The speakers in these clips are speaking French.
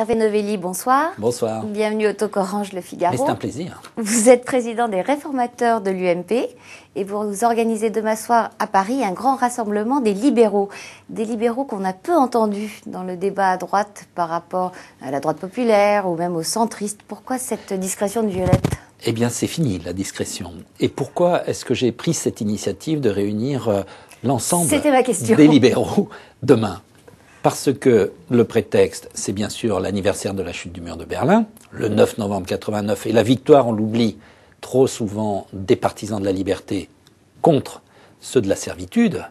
Hervé Novelli, bonsoir. Bonsoir. Bienvenue au Talk Orange Le Figaro. Mais c'est un plaisir. Vous êtes président des réformateurs de l'UMP et vous organisez demain soir à Paris un grand rassemblement des libéraux. Des libéraux qu'on a peu entendus dans le débat à droite par rapport à la droite populaire ou même aux centristes. Pourquoi cette discrétion de Violette ? Eh bien, c'est fini, la discrétion. Et pourquoi est-ce que j'ai pris cette initiative de réunir l'ensemble des libéraux demain ? Parce que le prétexte, c'est bien sûr l'anniversaire de la chute du mur de Berlin, le 9 novembre 89, et la victoire, on l'oublie trop souvent, des partisans de la liberté contre ceux de la servitude.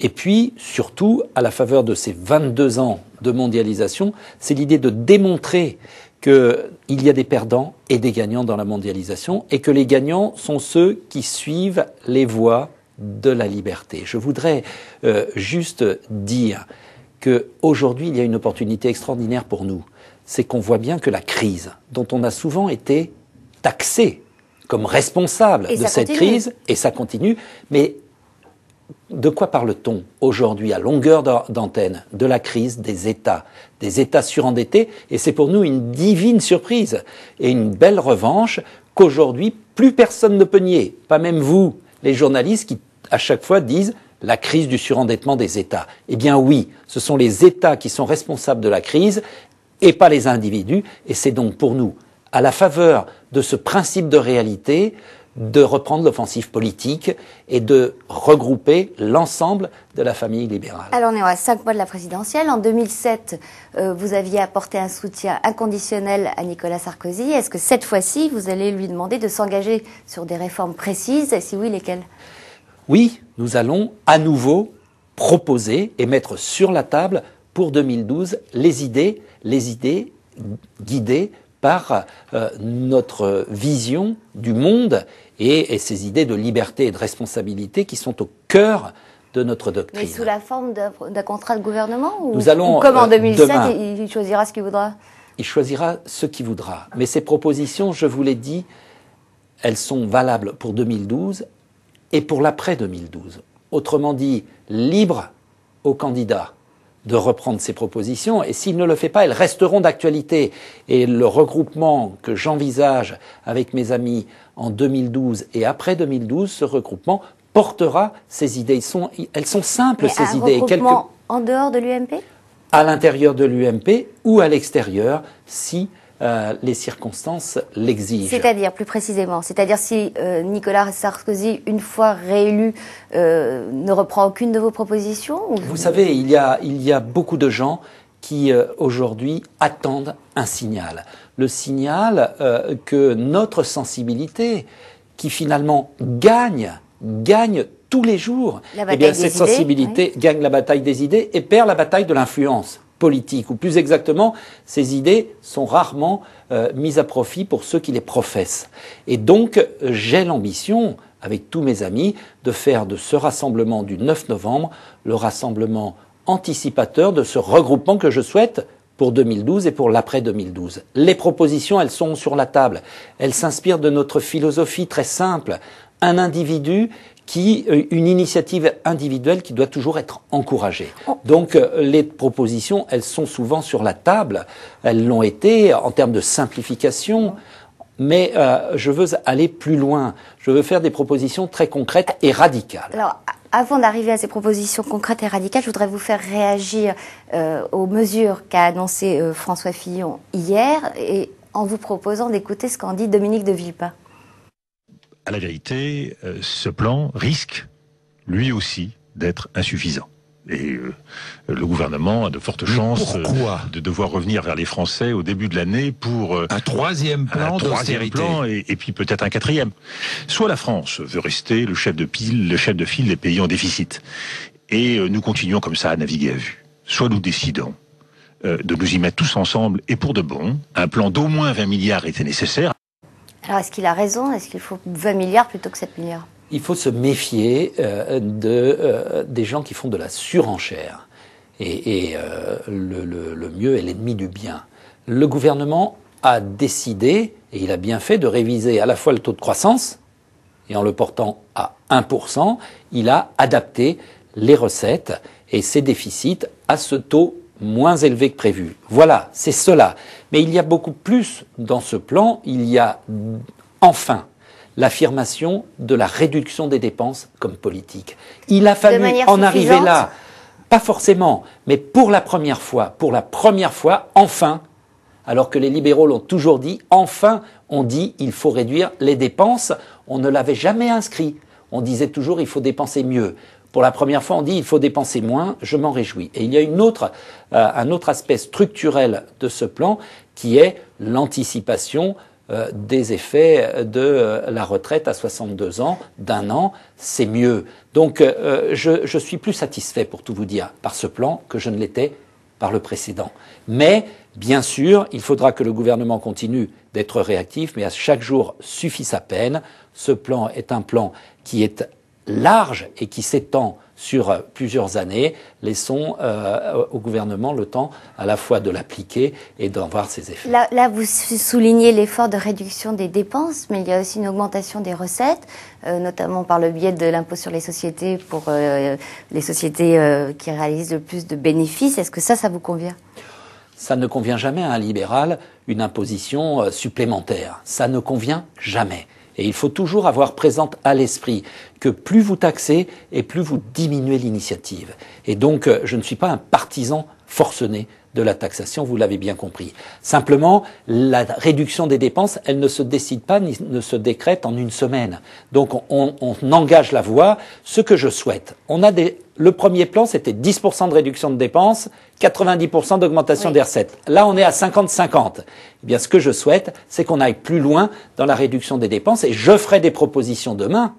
Et puis, surtout, à la faveur de ces 22 ans de mondialisation, c'est l'idée de démontrer qu'il y a des perdants et des gagnants dans la mondialisation, et que les gagnants sont ceux qui suivent les voies de la liberté. Je voudrais juste dire qu'aujourd'hui, il y a une opportunité extraordinaire pour nous. C'est qu'on voit bien que la crise, dont on a souvent été taxé comme responsable de cette crise, et ça continue, mais de quoi parle-t-on aujourd'hui à longueur d'antenne? De la crise des États surendettés, et c'est pour nous une divine surprise et une belle revanche qu'aujourd'hui, plus personne ne peut nier, pas même vous, les journalistes qui à chaque fois disent la crise du surendettement des États. Eh bien oui, ce sont les États qui sont responsables de la crise et pas les individus. Et c'est donc pour nous, à la faveur de ce principe de réalité, de reprendre l'offensive politique et de regrouper l'ensemble de la famille libérale. Alors on est à 5 mois de la présidentielle. En 2007, vous aviez apporté un soutien inconditionnel à Nicolas Sarkozy. Est-ce que cette fois-ci, vous allez lui demander de s'engager sur des réformes précises? Et si oui, lesquelles? Oui, nous allons à nouveau proposer et mettre sur la table pour 2012 les idées guidées par notre vision du monde et ces idées de liberté et de responsabilité qui sont au cœur de notre doctrine. Mais sous la forme d'un contrat de gouvernement ou comme en 2007, demain, il choisira ce qu'il voudra? Il choisira ce qu'il voudra. Mais ces propositions, je vous l'ai dit, elles sont valables pour 2012 et pour l'après-2012. Autrement dit, libre aux candidats de reprendre ces propositions, et s'il ne le fait pas, elles resteront d'actualité. Et le regroupement que j'envisage avec mes amis en 2012 et après 2012, ce regroupement portera ces idées. Elles sont simples, ces idées. Regroupement en dehors de l'UMP ? À l'intérieur de l'UMP ou à l'extérieur, si les circonstances l'exigent. C'est-à-dire, plus précisément, si Nicolas Sarkozy, une fois réélu, ne reprend aucune de vos propositions ou... Vous savez, il y a beaucoup de gens qui, aujourd'hui, attendent un signal. Le signal que notre sensibilité, qui finalement gagne tous les jours, eh bien, cette sensibilité gagne la bataille des idées et perd la bataille de l'influence politique, ou plus exactement, ces idées sont rarement mises à profit pour ceux qui les professent. Et donc, j'ai l'ambition, avec tous mes amis, de faire de ce rassemblement du 9 novembre le rassemblement anticipateur de ce regroupement que je souhaite pour 2012 et pour l'après-2012. Les propositions, elles sont sur la table. Elles s'inspirent de notre philosophie très simple. Un individu une initiative individuelle qui doit toujours être encouragée. Donc les propositions, elles sont souvent sur la table, elles l'ont été en termes de simplification, mais je veux aller plus loin, je veux faire des propositions très concrètes et radicales. Alors, avant d'arriver à ces propositions concrètes et radicales, je voudrais vous faire réagir aux mesures qu'a annoncées François Fillon hier, et en vous proposant d'écouter ce qu'en dit Dominique de Villepin. À la vérité, ce plan risque, lui aussi, d'être insuffisant. Et le gouvernement a de fortes chances de devoir revenir vers les Français au début de l'année pour un troisième plan et puis peut-être un quatrième. Soit la France veut rester le chef de file des pays en déficit, et nous continuons comme ça à naviguer à vue. Soit nous décidons de nous y mettre tous ensemble, et pour de bon, un plan d'au moins 20 milliards était nécessaire. Alors, est-ce qu'il a raison? Est-ce qu'il faut 20 milliards plutôt que 7 milliards? Il faut se méfier des gens qui font de la surenchère. Et le mieux est l'ennemi du bien. Le gouvernement a décidé, et il a bien fait, de réviser à la fois le taux de croissance, et en le portant à 1%, il a adapté les recettes et ses déficits à ce taux moins élevé que prévu. Voilà, c'est cela. Mais il y a beaucoup plus dans ce plan. Il y a enfin l'affirmation de la réduction des dépenses comme politique. Il a fallu en arriver là. Pas forcément, mais pour la première fois, enfin, alors que les libéraux l'ont toujours dit, enfin, on dit il faut réduire les dépenses. On ne l'avait jamais inscrit. On disait toujours il faut dépenser mieux. Pour la première fois, on dit il faut dépenser moins, je m'en réjouis. Et il y a un autre aspect structurel de ce plan qui est l'anticipation des effets de la retraite à 62 ans, d'un an, c'est mieux. Donc je suis plus satisfait, pour tout vous dire, par ce plan que je ne l'étais par le précédent. Mais, bien sûr, il faudra que le gouvernement continue d'être réactif, mais à chaque jour suffit sa peine. Ce plan est un plan qui est large et qui s'étend sur plusieurs années. Laissons au gouvernement le temps à la fois de l'appliquer et d'en voir ses effets. Là, vous soulignez l'effort de réduction des dépenses, mais il y a aussi une augmentation des recettes, notamment par le biais de l'impôt sur les sociétés pour les sociétés qui réalisent le plus de bénéfices. Est-ce que ça vous convient ? Ça ne convient jamais à un libéral, une imposition supplémentaire. Ça ne convient jamais. Et il faut toujours avoir présente à l'esprit que plus vous taxez et plus vous diminuez l'initiative. Et donc, je ne suis pas un partisan forcené de la taxation, vous l'avez bien compris. Simplement, la réduction des dépenses, elle ne se décide pas ni ne se décrète en une semaine. Donc, on engage la voie. Ce que je souhaite, le premier plan, c'était 10% de réduction de dépenses, 90% d'augmentation des recettes. Là, on est à 50-50. Eh bien, ce que je souhaite, c'est qu'on aille plus loin dans la réduction des dépenses et je ferai des propositions demain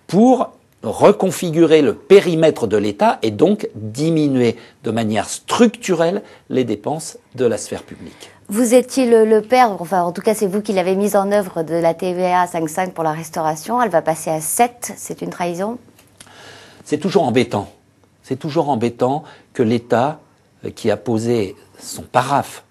pour reconfigurer le périmètre de l'État et donc diminuer de manière structurelle les dépenses de la sphère publique. Vous étiez le père, enfin en tout cas c'est vous qui l'avez mise en œuvre, de la TVA 5,5 pour la restauration. Elle va passer à 7, c'est une trahison ? C'est toujours embêtant. C'est toujours embêtant que l'État, qui a posé son paraphe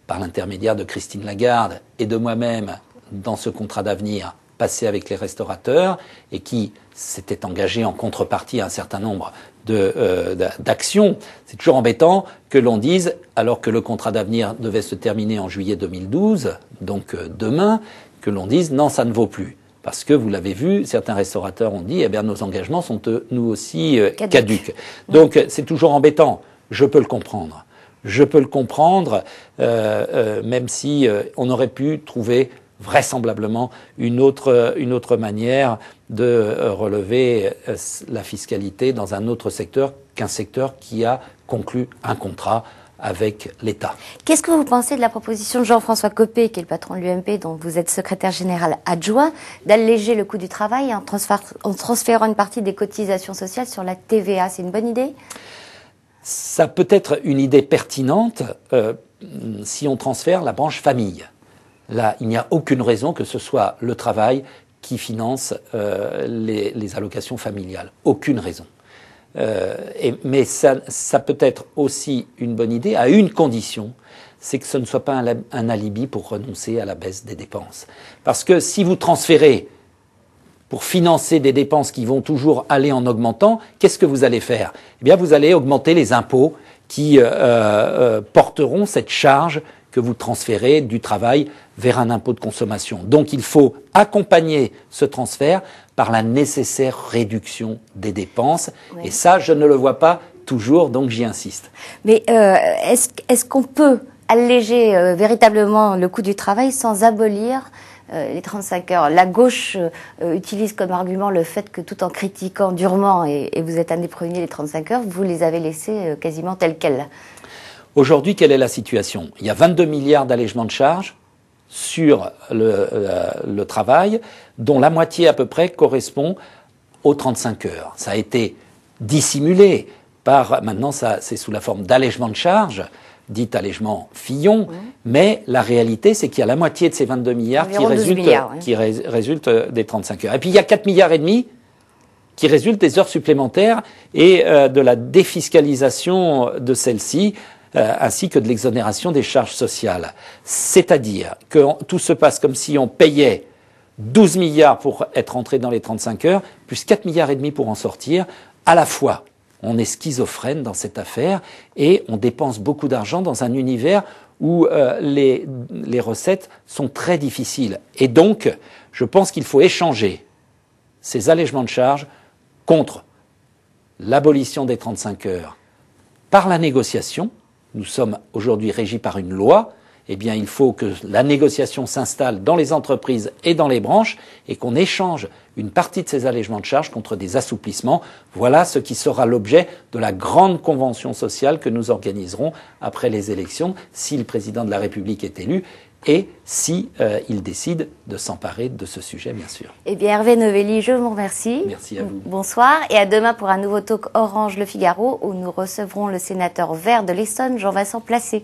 par l'intermédiaire de Christine Lagarde et de moi-même dans ce contrat d'avenir passé avec les restaurateurs et qui s'était engagé en contrepartie à un certain nombre d'actions, c'est toujours embêtant que l'on dise, alors que le contrat d'avenir devait se terminer en juillet 2012, donc demain, que l'on dise non, ça ne vaut plus. Parce que, vous l'avez vu, certains restaurateurs ont dit, eh bien, nos engagements sont nous aussi caducs. Donc, c'est toujours embêtant. Je peux le comprendre. Je peux le comprendre, même si on aurait pu trouver vraisemblablement une autre manière de relever la fiscalité dans un autre secteur qu'un secteur qui a conclu un contrat avec l'État. Qu'est-ce que vous pensez de la proposition de Jean-François Copé, qui est le patron de l'UMP, dont vous êtes secrétaire général adjoint, d'alléger le coût du travail en transférant une partie des cotisations sociales sur la TVA ? C'est une bonne idée ? Ça peut être une idée pertinente si on transfère la branche famille. Là, il n'y a aucune raison que ce soit le travail qui finance les allocations familiales. Aucune raison. Mais ça peut être aussi une bonne idée à une condition, c'est que ce ne soit pas un alibi pour renoncer à la baisse des dépenses. Parce que si vous transférez pour financer des dépenses qui vont toujours aller en augmentant, qu'est-ce que vous allez faire ? Eh bien, vous allez augmenter les impôts qui porteront cette charge que vous transférez du travail vers un impôt de consommation. Donc il faut accompagner ce transfert par la nécessaire réduction des dépenses. Oui. Et ça, je ne le vois pas toujours, donc j'y insiste. Mais est-ce qu'on peut alléger véritablement le coût du travail sans abolir les 35 heures ? La gauche utilise comme argument le fait que, tout en critiquant durement, et vous êtes un des premiers, les 35 heures, vous les avez laissées quasiment telles quelles. Aujourd'hui, quelle est la situation ? Il y a 22 milliards d'allègements de charges sur le travail, dont la moitié à peu près correspond aux 35 heures. Ça a été dissimulé maintenant c'est sous la forme d'allègement de charges, dit allègement Fillon, mais la réalité c'est qu'il y a la moitié de ces 22 milliards qui résultent des 35 heures. Et puis il y a 4 milliards et demi qui résultent des heures supplémentaires et de la défiscalisation de celles-ci, ainsi que de l'exonération des charges sociales. C'est-à-dire que tout se passe comme si on payait 12 milliards pour être entré dans les 35 heures, plus 4 milliards et demi pour en sortir. À la fois, on est schizophrène dans cette affaire et on dépense beaucoup d'argent dans un univers où les recettes sont très difficiles. Et donc, je pense qu'il faut échanger ces allègements de charges contre l'abolition des 35 heures par la négociation. Nous sommes aujourd'hui régis par une loi. Eh bien, il faut que la négociation s'installe dans les entreprises et dans les branches et qu'on échange une partie de ces allègements de charges contre des assouplissements. Voilà ce qui sera l'objet de la grande convention sociale que nous organiserons après les élections, si le président de la République est élu et si il décide de s'emparer de ce sujet, bien sûr. Eh bien, Hervé Novelli, je vous remercie. Merci à vous. Bonsoir et à demain pour un nouveau talk Orange Le Figaro où nous recevrons le sénateur vert de l'Essonne, Jean-Vincent Placé.